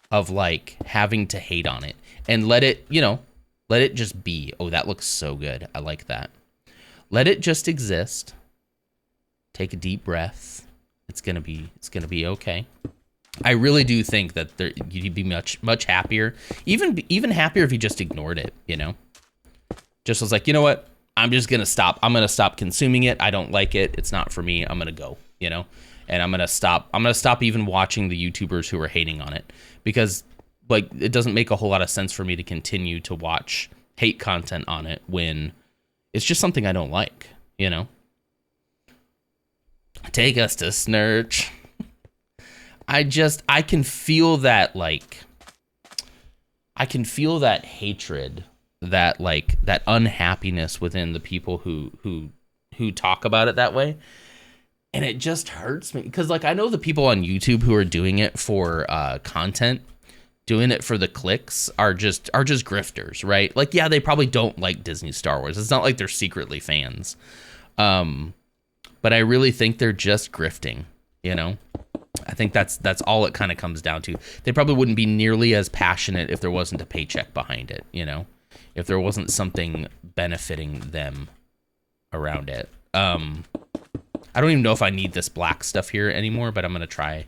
of like having to hate on it and let it just be. Oh, that looks so good. I like that. Let it just exist. Take a deep breath. It's gonna be okay. I really do think that you'd be much happier, even happier if you just ignored it, you know? Just was like, you know what? I'm just gonna stop. I'm gonna stop consuming it. I don't like it. It's not for me. I'm gonna go, you know? And I'm gonna stop even watching the YouTubers who are hating on it because like it doesn't make a whole lot of sense for me to continue to watch hate content on it when it's just something I don't like, you know? Take us to Snurch. I can feel that hatred, that unhappiness within the people who talk about it that way. And it just hurts me because like I know the people on YouTube who are doing it for content, doing it for the clicks are just grifters, right? Like, yeah, they probably don't like Disney Star Wars. It's not like they're secretly fans. But I really think they're just grifting, you know? I think that's all it kind of comes down to. They probably wouldn't be nearly as passionate if there wasn't a paycheck behind it, you know? If there wasn't something benefiting them around it. I don't even know if I need this black stuff here anymore, but I'm going to try.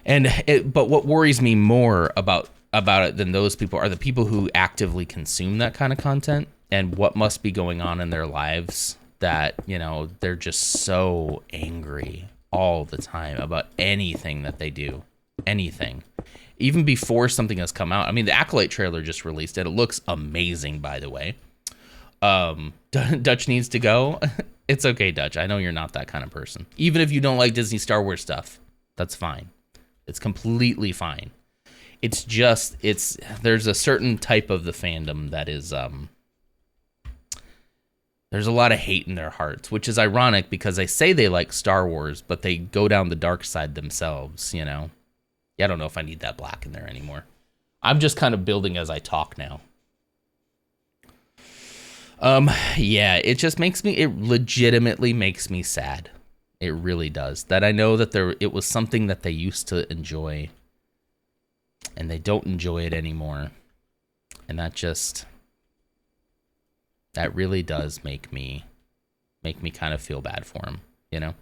But what worries me more about it than those people are the people who actively consume that kind of content and what must be going on in their lives that, you know, they're just so angry all the time about anything that they do. Anything. Even before something has come out. I mean, the Acolyte trailer just released it. It looks amazing, by the way. Dutch needs to go. It's okay, Dutch. I know you're not that kind of person. Even if you don't like Disney Star Wars stuff, that's fine. It's completely fine. It's just, there's a certain type of the fandom that is, there's a lot of hate in their hearts, which is ironic because they say they like Star Wars, but they go down the dark side themselves, you know? Yeah, I don't know if I need that black in there anymore. I'm just kind of building as I talk now. Yeah, it just it legitimately makes me sad. It really does. That I know that it was something that they used to enjoy and they don't enjoy it anymore. And that really does make me make me kind of feel bad for him, you know,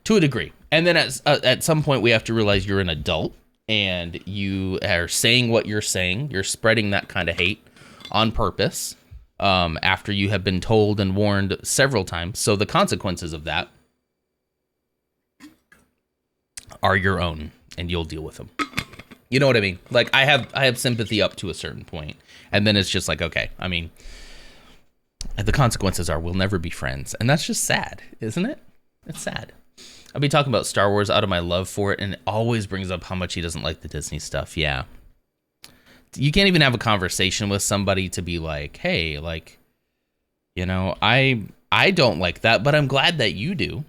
to a degree. And then at some point we have to realize you're an adult and you are saying what you're saying. You're spreading that kind of hate on purpose after you have been told and warned several times. So the consequences of that are your own, and you'll deal with them. You know what I mean? Like, I have sympathy up to a certain point, and then it's just like, okay, I mean, the consequences are we'll never be friends, and that's just sad, isn't it? It's sad. I'll be talking about Star Wars out of my love for it, and it always brings up how much he doesn't like the Disney stuff. Yeah. You can't even have a conversation with somebody to be like, hey, like, you know, I don't like that, but I'm glad that you do.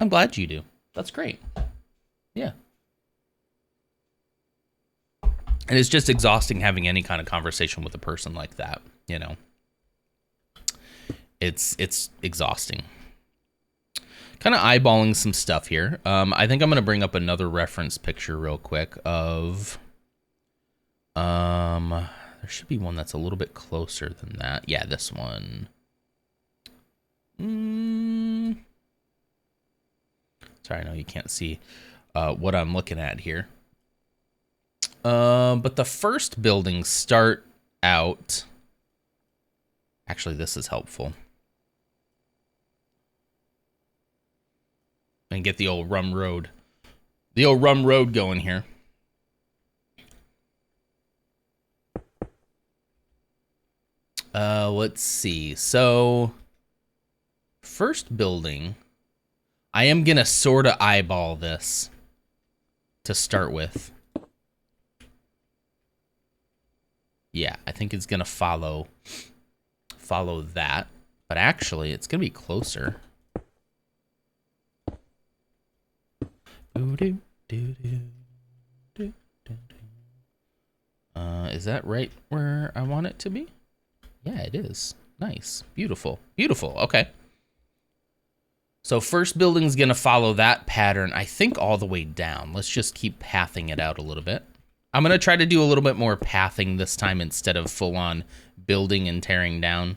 I'm glad you do. That's great. Yeah. And it's just exhausting having any kind of conversation with a person like that, you know. It's exhausting. Kind of eyeballing some stuff here. I think I'm going to bring up another reference picture real quick of... there should be one that's a little bit closer than that. Yeah, this one. Sorry, I know you can't see what I'm looking at here. But the first buildings start out... Actually, this is helpful. And get the old Rum Road. The old Rum Road going here. Let's see. So, first building... I am going to sort of eyeball this to start with. Yeah, I think it's going to follow that. But actually, it's going to be closer. Is that right where I want it to be? Yeah, it is. Nice. Beautiful. Beautiful. Okay. So first building's going to follow that pattern, I think, all the way down. Let's just keep pathing it out a little bit. I'm going to try to do a little bit more pathing this time instead of full-on building and tearing down.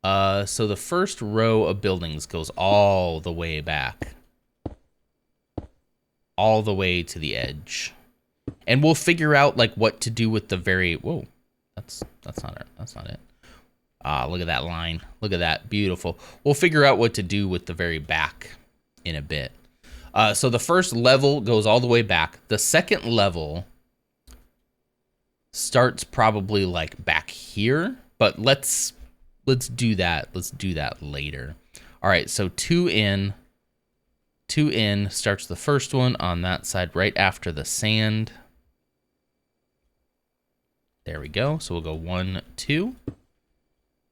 So the first row of buildings goes all the way back. All the way to the edge. And we'll figure out, like, what to do with the very... Whoa. That's not it. That's not it. Ah, look at that line. Look at that. Beautiful. We'll figure out what to do with the very back in a bit. So the first level goes all the way back. The second level starts probably like back here, but let's do that. Let's do that later. All right, so two in starts the first one on that side right after the sand. There we go. So we'll go 1, 2.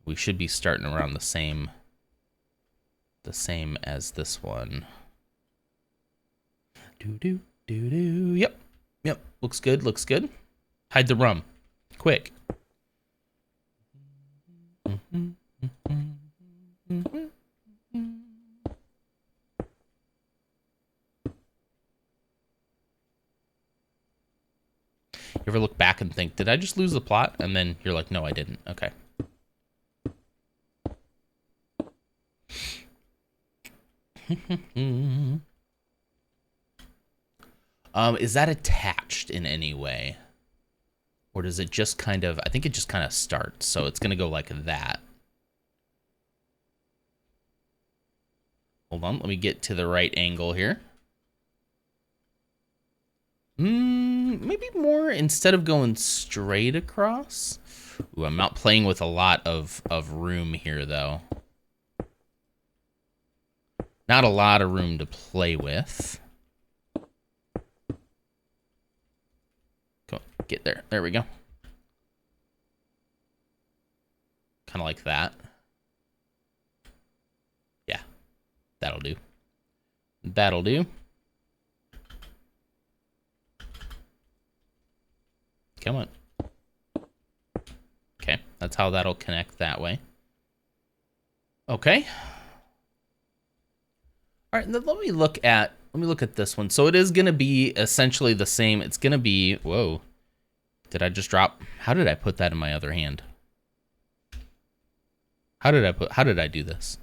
We should be starting around the same as this one. Yep. Looks good. Looks good. Hide the rum, quick. You ever look back and think, did I just lose the plot? And then you're like, no, I didn't. Okay. Is that attached in any way? Or does it just kind of, I think it just kind of starts. So it's going to go like that. Hold on, let me get to the right angle here. Maybe more instead of going straight across. Ooh, I'm not playing with a lot of room here, though. Not a lot of room to play with. Go, get there. There we go. Kind of like that. Yeah, that'll do. That'll do. Come on. Okay, that's how that'll connect that way. Okay. All right, then let me look at this one. So it is going to be essentially the same. It's going to be, whoa. Did I just drop? How did I put that in my other hand? How did I do this?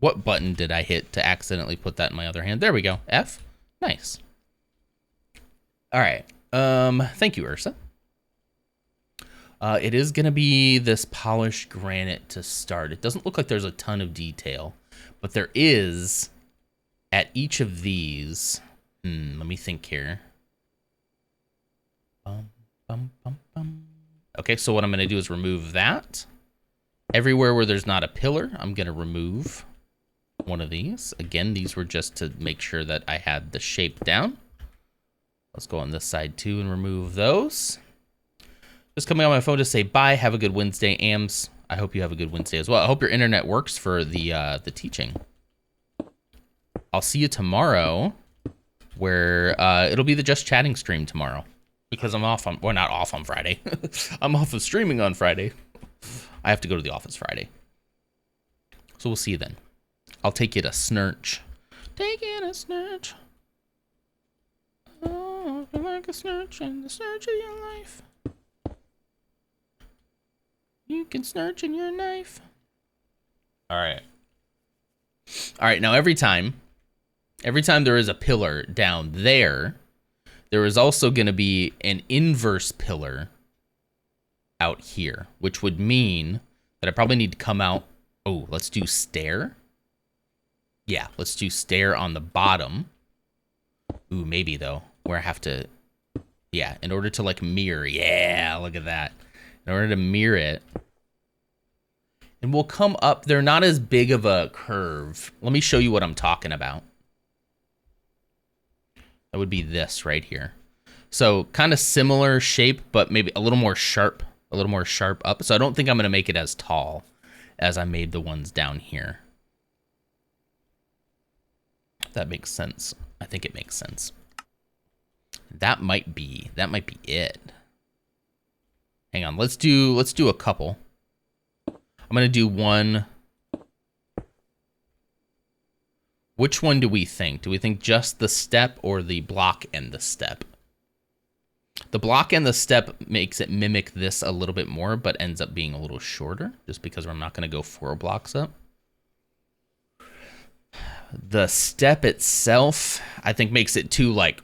What button did I hit to accidentally put that in my other hand? There we go. F. Nice. All right. Thank you, Ursa. It is going to be this polished granite to start. It doesn't look like there's a ton of detail, but there is at each of these. Let me think here. Okay, so what I'm going to do is remove that. Everywhere where there's not a pillar, I'm going to remove one of these. Again, these were just to make sure that I had the shape down. Let's go on this side too and remove those. Just coming on my phone to say bye. Have a good Wednesday, Ams. I hope you have a good Wednesday as well. I hope your internet works for the teaching. I'll see you tomorrow, where it'll be the Just Chatting stream tomorrow, because I'm off on, well, not off on Friday. I'm off of streaming on Friday. I have to go to the office Friday. So we'll see you then. I'll take you to Snurch. Take you to Snurch. Oh, I feel like a Snurch in the Snurch of your life. You can Snurch in your knife. All right. All right, now every time there is a pillar down there, there is also going to be an inverse pillar out here, which would mean that I probably need to come out. Oh, let's do stair. Yeah, let's do stair on the bottom. Ooh, maybe though, where I have to, yeah, in order to like mirror. Yeah, look at that. In order to mirror it. And we'll come up. They're not as big of a curve. Let me show you what I'm talking about. That would be this right here. So kind of similar shape, but maybe a little more sharp up. So I don't think I'm going to make it as tall as I made the ones down here. If that makes sense. I think it makes sense. That might be it. Hang on, let's do a couple. I'm going to do one. Which one do we think? Do we think just the step or the block and the step? The block and the step makes it mimic this a little bit more, but ends up being a little shorter, just because I'm not going to go 4 blocks up. The step itself, I think, makes it too, like,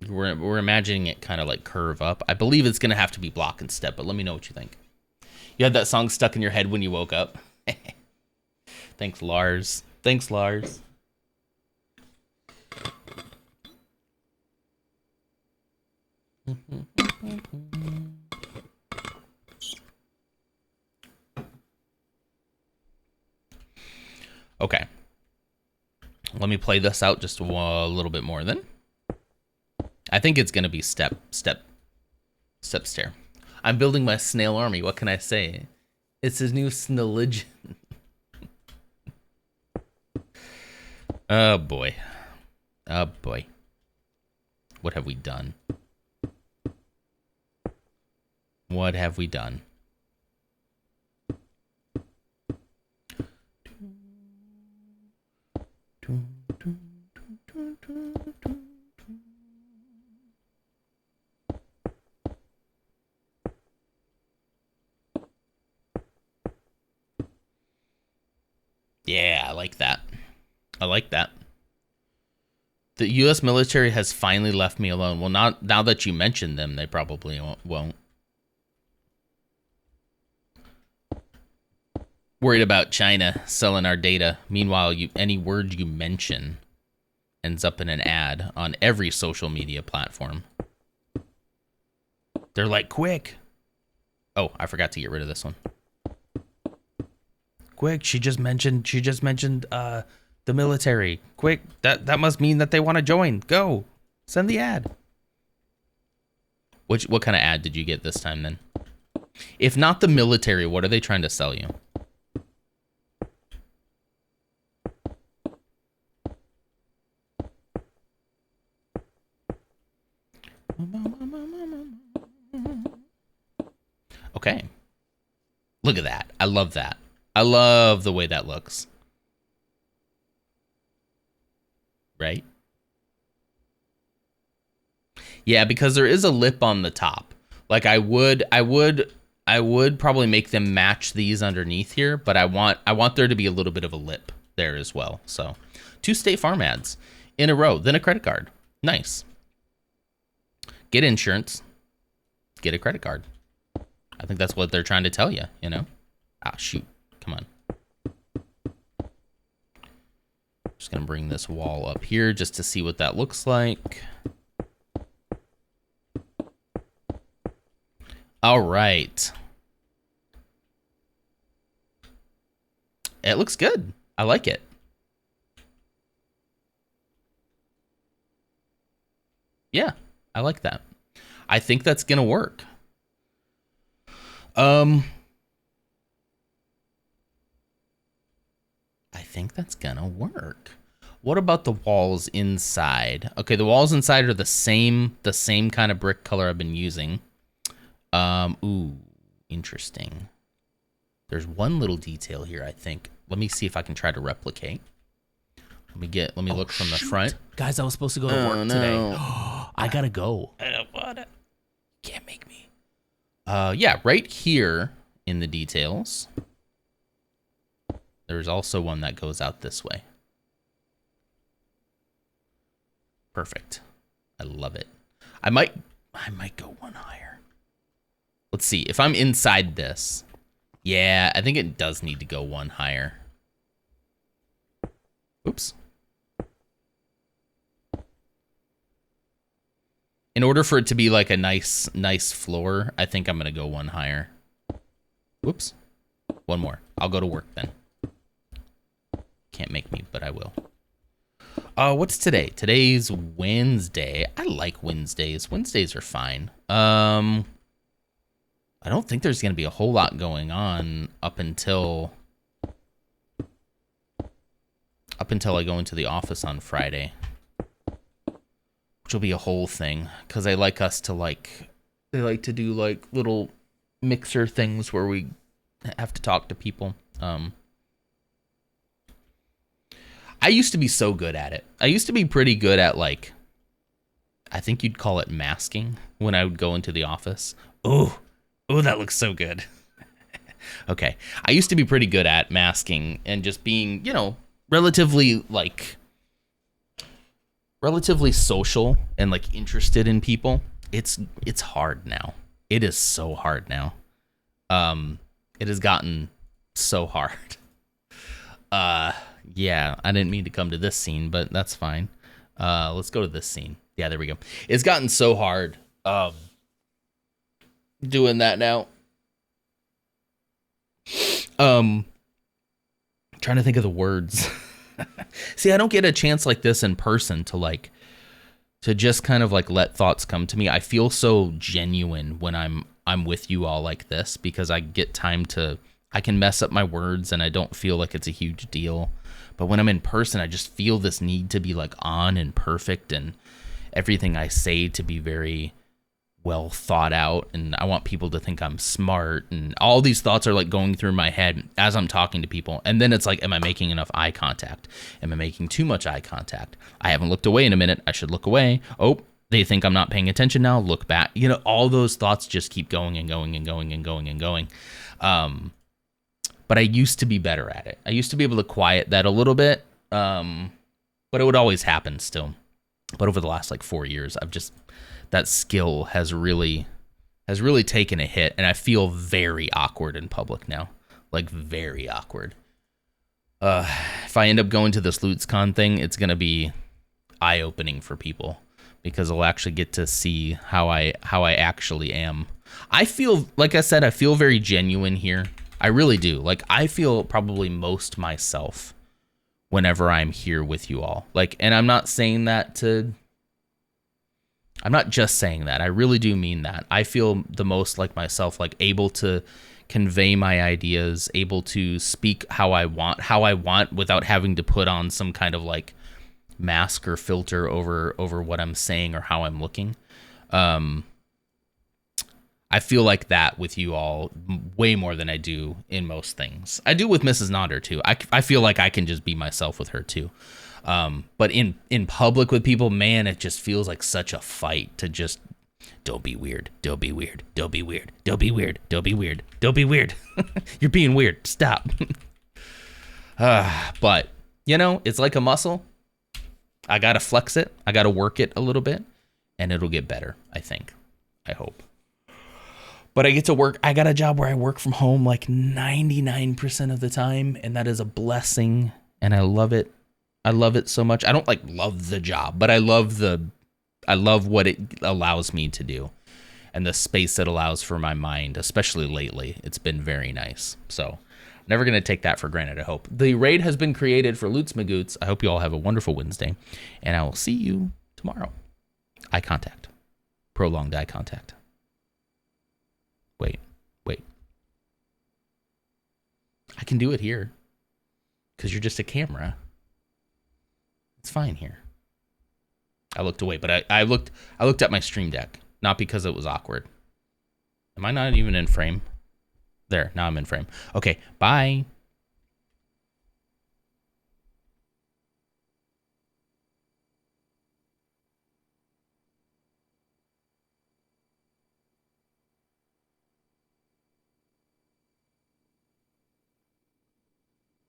we're imagining it kind of like curve up. I believe it's going to have to be block and step, but let me know what you think. You had that song stuck in your head when you woke up. Thanks, Lars. Thanks, Lars. Okay. Let me play this out just a little bit more then. I think it's going to be step, stair. I'm building my snail army. What can I say? It's his new snilligion. Oh, boy. Oh, boy. What have we done? What have we done? Yeah, I like that. I like that. The U.S. military has finally left me alone. Well, not now that you mentioned them, they probably won't. Worried about China selling our data. Meanwhile, any word you mention ends up in an ad on every social media platform. They're like, quick. Oh, I forgot to get rid of this one. Quick, she just mentioned the military. Quick, that must mean that they want to join. Go. Send the ad. What kind of ad did you get this time then? If not the military, what are they trying to sell you? Okay. Look at that. I love that. I love the way that looks. Right? Yeah, because there is a lip on the top. Like I would I would probably make them match these underneath here, but I want there to be a little bit of a lip there as well. So 2 State Farm ads in a row, then a credit card. Nice. Get insurance, get a credit card. I think that's what they're trying to tell you, you know? Ah, shoot. Come on. Just going to bring this wall up here just to see what that looks like. All right. It looks good. I like it. Yeah, I like that. I think that's going to work. I think that's gonna work. What about the walls inside? Okay, the walls inside are the same kind of brick color I've been using. Ooh, interesting. There's one little detail here, I think. Let me see if I can try to replicate. Let me look from the front. Guys, I was supposed to go to work today. I gotta go. I don't want it. Can't make me. Yeah, right here in the details. There's also one that goes out this way. Perfect. I love it. I might go one higher. Let's see. If I'm inside this, yeah, I think it does need to go one higher. Oops. In order for it to be like a nice floor, I think I'm gonna go one higher. Whoops. One more. I'll go to work then. Can't make me, but I will. What's today? Today's Wednesday. I like Wednesdays. Wednesdays are fine. I don't think there's gonna be a whole lot going on up until I go into the office on Friday, which will be a whole thing, because they like to do like little mixer things where we have to talk to people. I used to be so good at it. I used to be pretty good at, like, I think you'd call it masking when I would go into the office. Oh, that looks so good. Okay. I used to be pretty good at masking and just being, you know, relatively social and like interested in people. It's hard now. It is so hard now. It has gotten so hard. Yeah, I didn't mean to come to this scene, but that's fine. Let's go to this scene. Yeah, there we go. It's gotten so hard doing that now. Trying to think of the words. See, I don't get a chance like this in person to just kind of like let thoughts come to me. I feel so genuine when I'm with you all like this, because I get time I can mess up my words and I don't feel like it's a huge deal. But when I'm in person, I just feel this need to be like on and perfect, and everything I say to be very well thought out, and I want people to think I'm smart, and all these thoughts are like going through my head as I'm talking to people. And then it's like, am I making enough eye contact? Am I making too much eye contact? I haven't looked away in a minute. I should look away. Oh, they think I'm not paying attention now. Look back. You know, all those thoughts just keep going and going and going and going and going. But I used to be better at it. I used to be able to quiet that a little bit, but it would always happen still. But over the last like 4 years, that skill has really taken a hit, and I feel very awkward in public now, like very awkward. If I end up going to this LutzCon thing, it's gonna be eye-opening for people, because they'll actually get to see how I actually am. I feel, like I said, I feel very genuine here. I really do. Like, I feel probably most myself whenever I'm here with you all. Like, and I'm not just saying that. I really do mean that. I feel the most like myself, like able to convey my ideas, able to speak how I want without having to put on some kind of like mask or filter over what I'm saying or how I'm looking. I feel like that with you all way more than I do in most things. I do with Mrs. Nodder too. I feel like I can just be myself with her too. But in public with people, man, it just feels like such a fight to just Don't be weird. Don't be weird. Don't be weird. Don't be weird. Don't be weird. Don't be weird. You're being weird. Stop. But, you know, it's like a muscle. I got to flex it. I got to work it a little bit, and it'll get better, I think. I hope. But I get to work. I got a job where I work from home like 99% of the time, and that is a blessing, and I love it. I love it so much. I don't like love the job, but I love what it allows me to do and the space it allows for my mind, especially lately. It's been very nice. So never going to take that for granted, I hope. The raid has been created for Loots Magoots. I hope you all have a wonderful Wednesday, and I will see you tomorrow. Eye contact. Prolonged eye contact. Wait. I can do it here because you're just a camera. It's fine here. I looked away, but I looked at my stream deck, not because it was awkward. Am I not even in frame? There, now I'm in frame. Okay, bye.